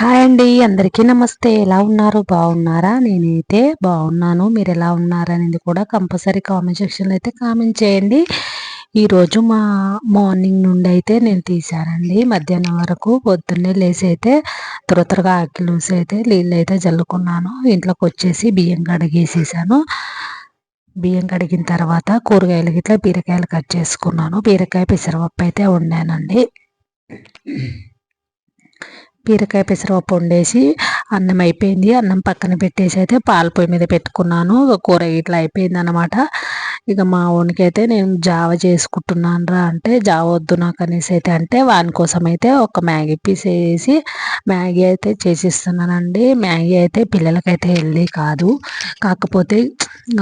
Hi అండి, అందరికీ నమస్తే. ఎలా ఉన్నారు? బాగున్నారా? నేనైతే బాగున్నాను. మీరు ఎలా ఉన్నారనేది కూడా కంపల్సరీ కామెంట్ సెక్షన్లో అయితే కామెంట్ చేయండి. ఈరోజు మా మార్నింగ్ నుండి అయితే నేను తీసానండి. మధ్యాహ్నం వరకు పొద్దున్నే లేసి అయితే త్వరగా ఆకిలి ఊసి అయితే నీళ్ళు అయితే జల్లుకున్నాను. ఇంట్లోకి వచ్చేసి బియ్యం కడిగేసేసాను. బియ్యం కడిగిన తర్వాత కూరగాయలు గిట్లా బీరకాయలు కట్ చేసుకున్నాను. బీరకాయ పెసరపప్పు అయితే వండానండి. బీరకాయ పెసరపప్పు వండేసి అన్నం అయిపోయింది. అన్నం పక్కన పెట్టేసి అయితే పాల పొయ్యి మీద పెట్టుకున్నాను. కూర ఇట్లా అయిపోయింది అనమాట. ఇక మా వానికి అయితే నేను జావ చేసుకుంటున్నాను రా అంటే జావ వద్దు నాకు అనేసి అయితే అంటే వాని కోసం అయితే ఒక మ్యాగీ పీస్ వేసి మ్యాగీ అయితే చేసిస్తున్నానండి. మ్యాగీ అయితే పిల్లలకైతే హెల్దీ కాదు. కాకపోతే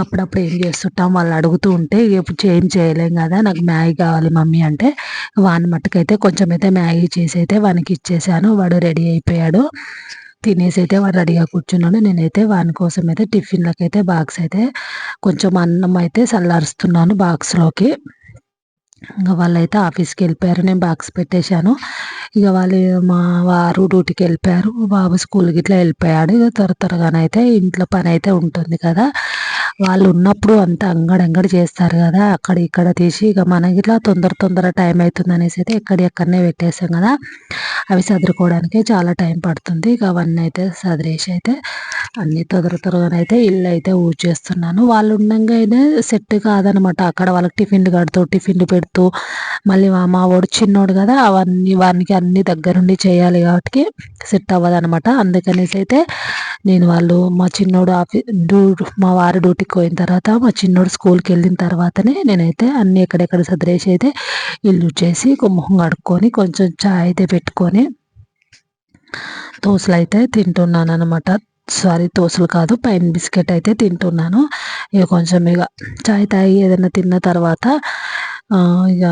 అప్పుడప్పుడు ఏం చేస్తుంటాం, వాళ్ళు అడుగుతూ ఉంటే ఇప్పుడు ఏం చేయలేం కదా, నాకు మ్యాగీ కావాలి మమ్మీ అంటే వాని మట్టుకైతే కొంచెం అయితే మ్యాగీ చేసి అయితే వానికి ఇచ్చేసాను. వాడు రెడీ అయిపోయాడు. తినేసి అయితే వాడు రెడీగా కూర్చున్నాడు. నేనైతే వాని కోసం అయితే టిఫిన్లకి అయితే బాక్స్ అయితే కొంచెం అన్నం అయితే చల్లారుస్తున్నాను బాక్స్లోకి. ఇంకా వాళ్ళైతే ఆఫీస్కి వెళ్ళిపోయారు. నేను బాక్స్ పెట్టేశాను. ఇక వాళ్ళు మా వారు డ్యూటీకి వెళ్ళిపోయారు. బాబు స్కూల్కి ఇట్లా వెళ్ళిపోయాడు. ఇక త్వరగానైతే ఇంట్లో పని అయితే ఉంటుంది కదా, వాళ్ళు ఉన్నప్పుడు అంత అంగడంగడి చేస్తారు కదా, అక్కడ ఇక్కడ తీసి ఇక మనకి ఇట్లా తొందర టైం అవుతుంది అనేసి అయితే ఎక్కడనే పెట్టేసాం కదా, అవి సదురుకోవడానికి చాలా టైం పడుతుంది. ఇక అవన్నీ అయితే సదిరేసి అయితే అన్ని త్వరగానైతే ఇల్లు అయితే ఊడ్చేస్తున్నాను. వాళ్ళు ఉండగా అయితే సెట్ కాదనమాట. అక్కడ వాళ్ళకి టిఫిన్లు కడుతూ టిఫిన్లు పెడుతూ మళ్ళీ మా వాడు చిన్నోడు కదా, అవన్నీ వానికి అన్ని దగ్గరుండి చేయాలి కాబట్టి సెట్ అవ్వదు అనమాట. అందుకనేసి అయితే నేను వాళ్ళు మా చిన్నోడు మా వారి డ్యూటీకి పోయిన తర్వాత మా చిన్నోడు స్కూల్కి వెళ్ళిన తర్వాతనే నేనైతే అన్ని ఎక్కడెక్కడ సదిరేసి అయితే ఇల్లు చేసి మొహం కడుక్కొని కొంచెం చాయ్ అయితే పెట్టుకొని దోశలు అయితే తింటున్నాను అనమాట. సారీ, దోశలు కాదు, పైన బిస్కెట్ అయితే తింటున్నాను. ఇక కొంచెం ఇక చాయ్ తాగి ఏదైనా తిన్న తర్వాత ఇక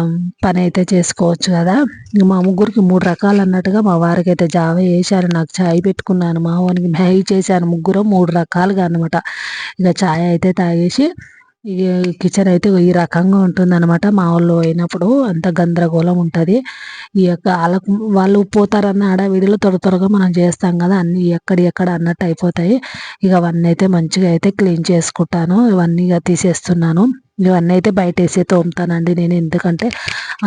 పని అయితే చేసుకోవచ్చు కదా. ఇక మా ముగ్గురికి 3 రకాలు అన్నట్టుగా మా వారికి అయితే జావ వేసాను, నాకు చాయ్ పెట్టుకున్నాను, మా వానికి మ్యాగీ చేశాను. ముగ్గురు 3 రకాలుగా అనమాట. ఇక చాయ్ అయితే తాగేసి ఇక కిచెన్ అయితే ఈ రకంగా ఉంటుందన్నమాట. మా వాళ్ళు అయినప్పుడు అంత గందరగోళం ఉంటుంది. ఈ యొక్క వాళ్ళు పోతారన్న హడావిడిలో త్వరగా మనం చేస్తాం కదా, అన్నీ ఎక్కడ అన్నట్టు అయిపోతాయి. ఇక అవన్నీ అయితే మంచిగా అయితే క్లీన్ చేసుకుంటాను. ఇవన్నీ ఇక తీసేస్తున్నాను. ఇవన్నీ అయితే బయట వేసే తోముతానండి నేను, ఎందుకంటే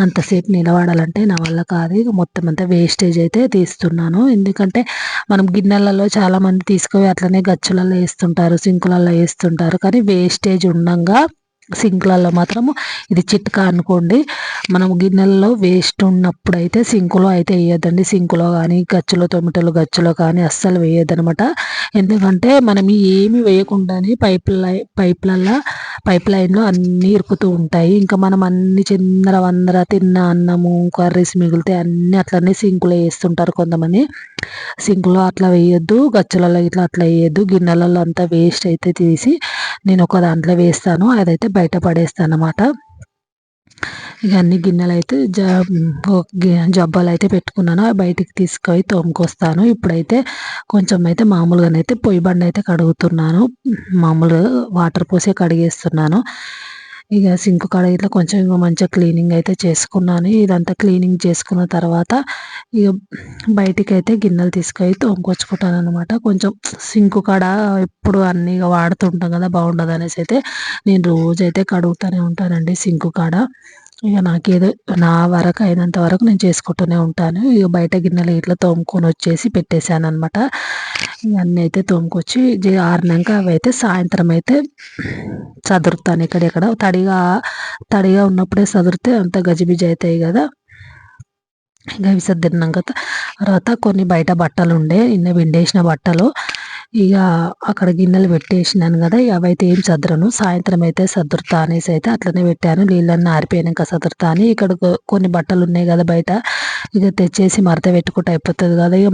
అంతసేపు నిలబడాలంటే నా వల్ల కాదు. ఇక మొత్తం అంతా వేస్టేజ్ అయితే తీస్తున్నాను. ఎందుకంటే మనం గిన్నెలలో చాలామంది తీసుకుపోయి అట్లనే గచ్చులలో వేస్తుంటారు, సింకులలో వేస్తుంటారు. కానీ వేస్టేజ్ ఉండంగా సింకులలో మాత్రము ఇది చిట్కా అనుకోండి. మనం గిన్నెలలో వేస్ట్ ఉన్నప్పుడు అయితే సింకులో అయితే వేయద్దండి. సింకులో కానీ తొమ్మిటలు గచ్చులో కానీ అస్సలు వేయద్దనమాట. ఎందుకంటే మనం ఏమి వేయకుండానే పైప్ లైన్లో అన్నీ ఇరుకుతూ ఉంటాయి. ఇంకా మనం అన్ని చిందర తిన్న అన్నము కర్రీస్ మిగిలితే అన్నీ అట్లనే సింకులో వేస్తుంటారు కొంతమంది. సింకులో అట్లా వేయొద్దు, గచ్చులలో ఇట్లా అట్లా వేయద్దు. గిన్నెలలో అంతా వేస్ట్ అయితే తీసి నేను ఒక దాంట్లో వేస్తాను, అదైతే బయట పడేస్తాను అన్నమాట. ఇక అన్ని గిన్నెలు అయితే జబ్బాలు అయితే పెట్టుకున్నాను, బయటికి తీసుకొని తోముకొస్తాను. ఇప్పుడైతే కొంచెం అయితే మామూలుగానైతే పొయ్యి బండ అయితే కడుగుతున్నాను. మామూలుగా వాటర్ పోసి కడిగేస్తున్నాను. ఇక సింక్ కాడ ఇట్లా కొంచెం మంచిగా క్లీనింగ్ అయితే చేసుకున్నాను. ఇదంతా క్లీనింగ్ చేసుకున్న తర్వాత ఇక బయటికి అయితే గిన్నెలు తీసుకొని తోముకొచ్చుకుంటాను అనమాట. కొంచెం సింక్ కాడ ఎప్పుడు అన్నీ వాడుతుంటాం కదా, బాగుండదు అనేసి అయితే నేను రోజైతే కడుగుతూనే ఉంటానండి సింక్ కాడ. ఇక నాకేదో నా వరకు అయినంత వరకు నేను చేసుకుంటూనే ఉంటాను. ఇక బయట గిన్నెలు ఇట్లా తోముకొని వచ్చేసి పెట్టేశాను అనమాట. ఇవన్నీ అయితే తోముకొచ్చి ఆరినాక అవి అయితే సాయంత్రం అయితే చదురుతాను. ఎక్కడెక్కడ తడిగా ఉన్నప్పుడే చదిరితే అంత గజిబిజి అవుతాయి కదా. ఇంకా అవి సర్దినాక తర్వాత కొన్ని బయట బట్టలు ఉండే, నిన్న విండేసిన బట్టలు ఇక అక్కడ గిన్నెలు పెట్టేసినాను కదా, ఇక అవైతే ఏం సదరను. సాయంత్రం అయితే సదురుతా అనేసి అయితే అట్లనే పెట్టాను. నీళ్ళన్నీ ఆరిపోయాక సదురుతా అని. ఇక్కడ కొన్ని బట్టలు ఉన్నాయి కదా బయట, ఇక తెచ్చేసి మడత పెట్టుకుంటే అయిపోతుంది కదా. ఇక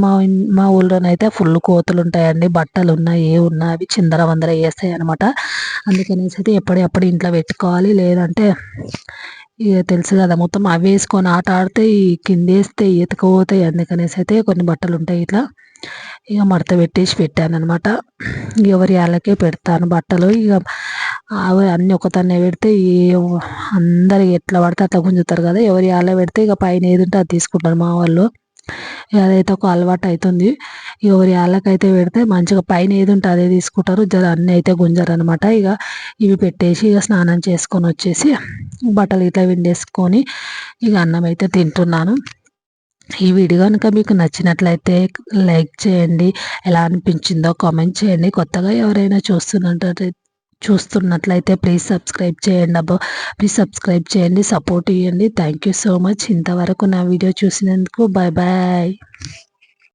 మా ఊళ్ళోనైతే ఫుల్ కోతులు ఉంటాయండి. బట్టలు ఉన్నా ఏ ఉన్నా అవి చిందర వందర వేస్తాయి అనమాట. అందుకనేసి అయితే ఎప్పటికప్పుడు ఇంట్లో పెట్టుకోవాలి, లేదంటే ఇక తెలుసు కదా మొత్తం అవి వేసుకొని ఆట ఆడితే ఈ కింద వేస్తే ఎత్తుకుపోతాయి. అందుకనేసి అయితే కొన్ని బట్టలు ఉంటాయి ఇట్లా ఇక మడత పెట్టాను అనమాట. ఎవరి వాళ్ళకే పెడతాను బట్టలు. ఇక అవి అన్నీ ఒకతన్నే పెడితే అందరు ఎట్లా పడితే అట్లా గుంజుతారు కదా, ఎవరి వాళ్ళే పెడితే ఇక పైన ఏది ఉంటే అది తీసుకుంటారు మా వాళ్ళు. అదైతే ఒక అలవాటు అవుతుంది. ఎవరి వాళ్ళకైతే పెడితే మంచిగా పైన ఏది ఉంటే అదే తీసుకుంటారు. జర అన్నీ అయితే గుంజరు అనమాట. ఇక ఇవి పెట్టేసి ఇక స్నానం చేసుకొని వచ్చేసి బట్టలు ఇట్లా విండేసుకొని ఇక అన్నం అయితే తింటున్నాను. ఈ వీడియో కనుక మీకు నచ్చినట్లయితే లైక్ చేయండి. ఎలా అనిపించిందో కామెంట్ చేయండి. కొత్తగా ఎవరైనా చూస్తున్నట్లయితే ప్లీజ్ సబ్స్క్రైబ్ చేయండి అబ్బా. ప్లీజ్ సబ్స్క్రైబ్ చేయండి, సపోర్ట్ ఇవ్వండి. Thank you so much. ఇంతవరకు నా వీడియో చూసినందుకు బాయ్ బాయ్.